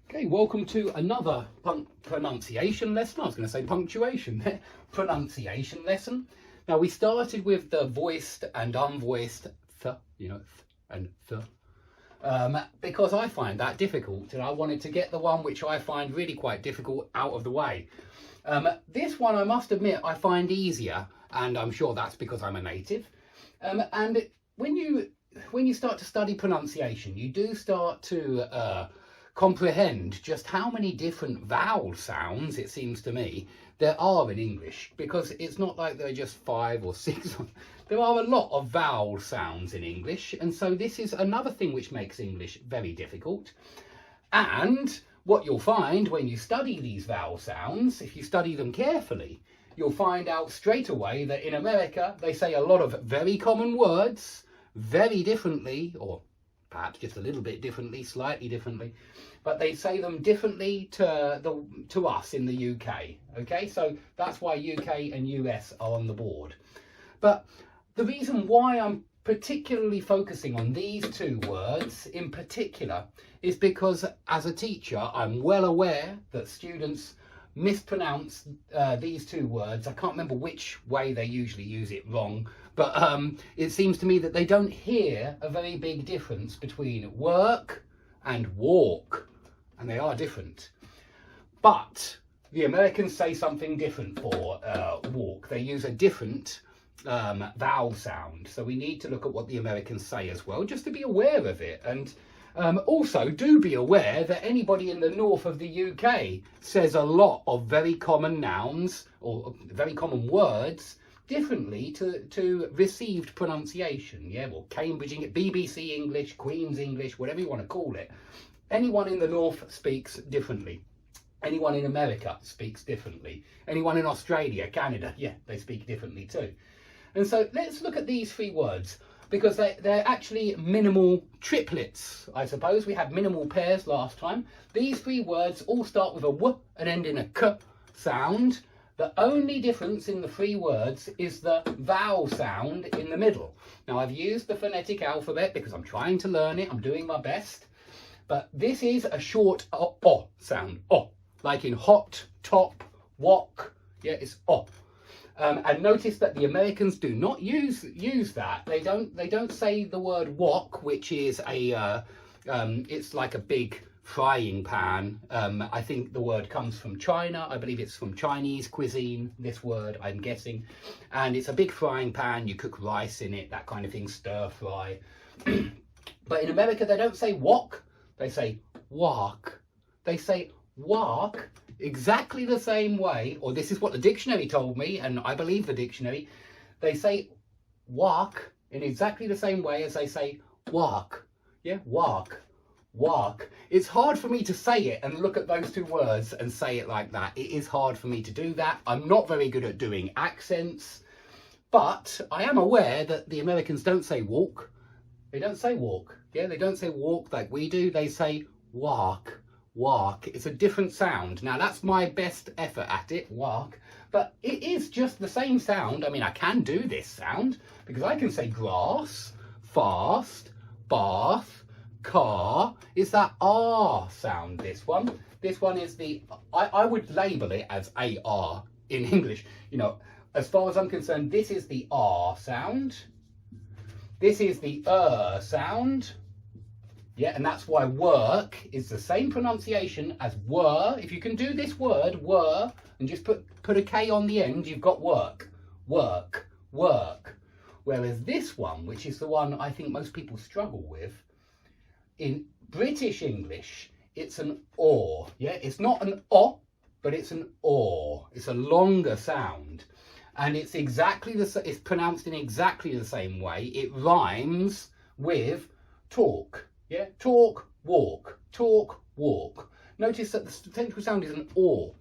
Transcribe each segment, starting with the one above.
Okay, welcome to another pronunciation lesson. I was going to say punctuation there. Pronunciation lesson. Now, we started with the voiced and unvoiced th, and th, because I find that difficult, and I wanted to get the one which I find really quite difficult out of the way. This one, I must admit, I find easier, and I'm sure that's because I'm a native. And when you start to study pronunciation, you do start to comprehend just how many different vowel sounds, it seems to me, there are in English, because it's not like there are just 5 or 6. There are a lot of vowel sounds in English, and so this is another thing which makes English very difficult. And what you'll find when you study these vowel sounds, if you study them carefully, you'll find out straight away that in America they say a lot of very common words very differently, or perhaps just a little bit differently, slightly differently, but they say them differently to us in the UK. Okay, so that's why UK and US are on the board. But the reason why I'm particularly focusing on these two words in particular is because as a teacher, I'm well aware that students mispronounce these two words. I can't remember which way they usually use it wrong, but it seems to me that they don't hear a very big difference between work and walk, and they are different. But the Americans say something different for walk. They use a different vowel sound, so we need to look at what the Americans say as well, just to be aware of it. And also do be aware that anybody in the north of the UK says a lot of very common nouns or very common words differently to received pronunciation. Yeah, well, Cambridge English, BBC English, Queen's English, whatever you want to call it. Anyone in the north speaks differently. Anyone in America speaks differently. Anyone in Australia, Canada, yeah, they speak differently too. And so let's look at these 3 words, because they're actually minimal triplets, I suppose. We had minimal pairs last time. These 3 words all start with a w and end in a k sound. The only difference in the 3 words is the vowel sound in the middle. Now, I've used the phonetic alphabet because I'm trying to learn it. I'm doing my best. But this is a short o sound, o, like in hot, top, wok. Yeah, it's o. And notice that the Americans do not use that. They don't say the word wok, which is a it's like a big frying pan. I think the word comes from China. I believe it's from Chinese cuisine, this word, I'm guessing. And it's a big frying pan. You cook rice in it, that kind of thing, stir fry. But in America, they don't say wok. They say wok. They say wok exactly the same way, or this is what the dictionary told me, and I believe the dictionary. They say wok in exactly the same way as they say walk. Yeah, walk. Walk. It's hard for me to say it and look at those 2 words and say it like that. It is hard for me to do that. I'm not very good at doing accents, but I am aware that the Americans don't say walk. They don't say walk. Yeah, they don't say walk like we do. They say walk. Walk. It's a different sound. Now, that's my best effort at it, walk, but it is just the same sound. I mean, I can do this sound because I can say grass, fast, bath, car. It's that R sound, this one. This one is the, I would label it as AR in English. You know, as far as I'm concerned, this is the R sound. This is the sound. Yeah, and that's why work is the same pronunciation as were. If you can do this word, were, and just put a K on the end, you've got work, work, work. Whereas this one, which is the one I think most people struggle with, in British English, it's an or. Yeah, it's not an o, but it's an or. It's a longer sound. And it's exactly it's pronounced in exactly the same way. It rhymes with talk. Yeah, talk, walk, talk, walk. Notice that the central sound is an or.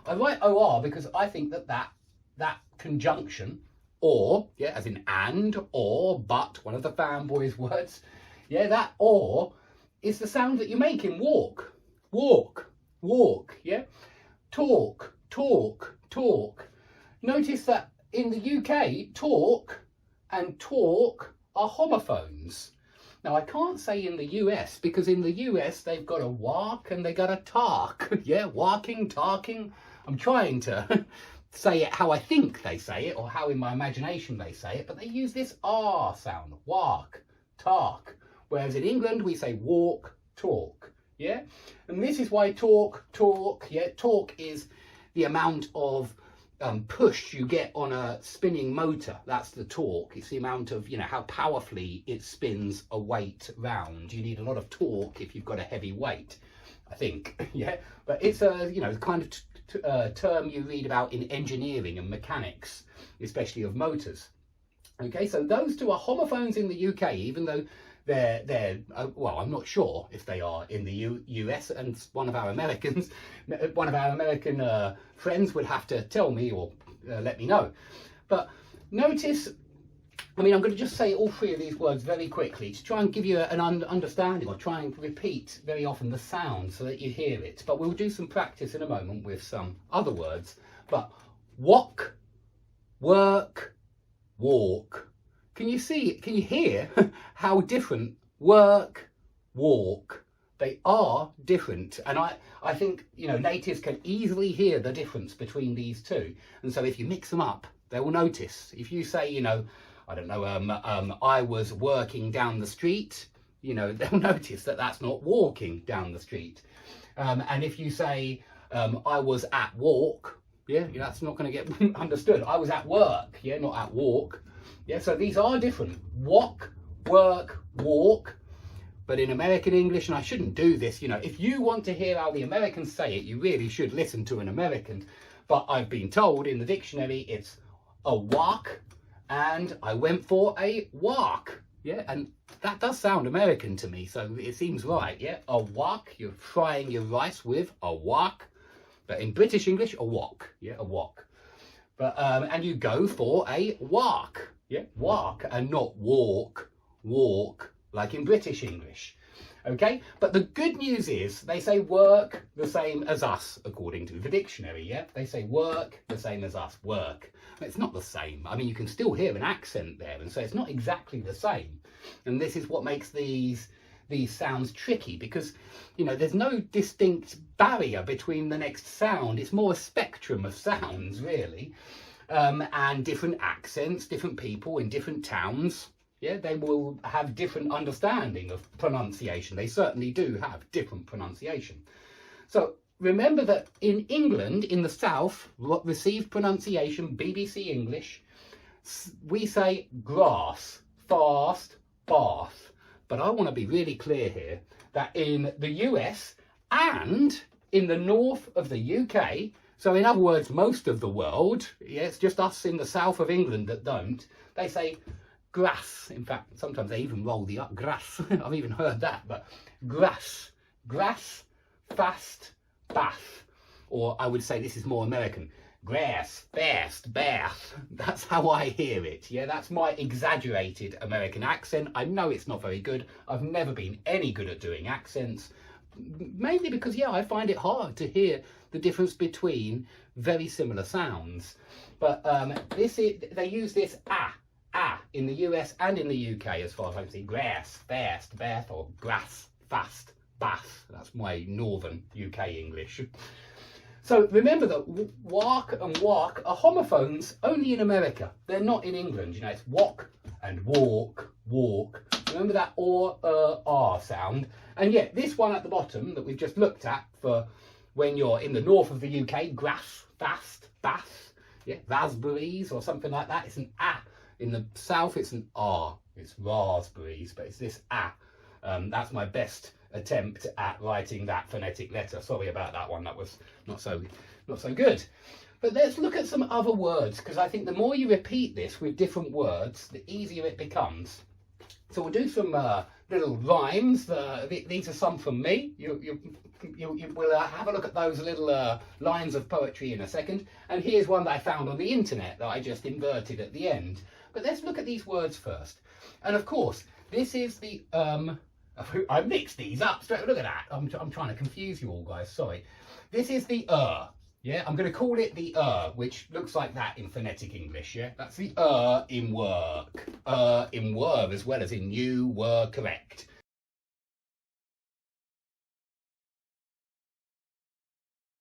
I write OR because I think that conjunction, or, yeah, as in and, or, but, one of the fanboys' words, yeah, that or is the sound that you make in walk. Walk, walk, yeah. Talk, talk, talk. Notice that in the UK, talk and talk are homophones. Now, I can't say in the US, because in the US they've got a walk and they got a talk. Yeah, walking, talking. I'm trying to say it how I think they say it, or how in my imagination they say it, but they use this R sound, walk, talk. Whereas in England we say walk, talk. Yeah, and this is why talk. Yeah, torque is the amount of push you get on a spinning motor. That's the torque. It's the amount of, you know, how powerfully it spins a weight round. You need a lot of torque if you've got a heavy weight, I think. Yeah, but it's a, you know, kind of term you read about in engineering and mechanics, especially of motors. Okay, so those two are homophones in the UK, even though they're well, I'm not sure if they are in the US, and one of our American friends would have to tell me or let me know. But notice, I mean, I'm going to just say all three of these words very quickly to try and give you an understanding, or try and repeat very often the sound so that you hear it. But we'll do some practice in a moment with some other words. But WOK, work, walk. Can you see, can you hear how different work, walk, they are different? And I think, you know, natives can easily hear the difference between these two. And so if you mix them up, they will notice. If you say, you know, I don't know, I was working down the street, you know, they'll notice that that's not walking down the street. And if you say, I was at walk, yeah, that's not going to get understood. I was at work, yeah, not at walk. Yeah, so these are different. WOK, work, walk. But in American English, and I shouldn't do this, you know, if you want to hear how the Americans say it, you really should listen to an American. But I've been told in the dictionary it's a walk, and I went for a walk. Yeah, and that does sound American to me, so it seems right. Yeah, a walk, you're frying your rice with a wok. But in British English, a wok. Yeah, a wok. But and you go for a walk. Yeah, walk, and not walk, like in British English. Okay, but the good news is they say work the same as us, according to the dictionary. Yeah, they say work the same as us, work. It's not the same. I mean, you can still hear an accent there, and so it's not exactly the same. And this is what makes these sounds tricky, because, you know, there's no distinct barrier between the next sound. It's more a spectrum of sounds, really. And different accents, different people in different towns, yeah, they will have different understanding of pronunciation. They certainly do have different pronunciation. So remember that in England, in the south, received pronunciation, BBC English, we say grass, fast, bath. But I want to be really clear here that in the US and in the north of the UK, so in other words, most of the world, yeah, it's just us in the south of England that don't, they say grass. In fact, sometimes they even roll the up, grass. I've even heard that, but grass, fast, bath. Or I would say this is more American, grass, fast, bath. That's how I hear it. Yeah, that's my exaggerated American accent. I know it's not very good. I've never been any good at doing accents. Mainly because, yeah, I find it hard to hear the difference between very similar sounds. But they use this in the US and in the UK, as far as I can see. Grass, fast, bath, or grass, fast, bath. That's my northern UK English. So remember that walk and walk are homophones only in America. They're not in England. You know, it's walk and walk. Remember that or R sound. And yet this one at the bottom that we've just looked at for when you're in the north of the UK, grass, fast, bath, yeah, raspberries or something like that, it's an A. In the south, it's an R. It's raspberries, but it's this A. That's my best attempt at writing that phonetic letter. Sorry about that one. That was not so good. But let's look at some other words, because I think the more you repeat this with different words, the easier it becomes. So we'll do some little rhymes. These are some from me. We'll have a look at those little lines of poetry in a second. And here's one that I found on the internet that I just inverted at the end. But let's look at these words first. And of course, this is the I mixed these up. Look at that. I'm trying to confuse you all, guys. Sorry. This is the Yeah, I'm going to call it the which looks like that in phonetic English, yeah? That's the in work. In were as well as in you were correct.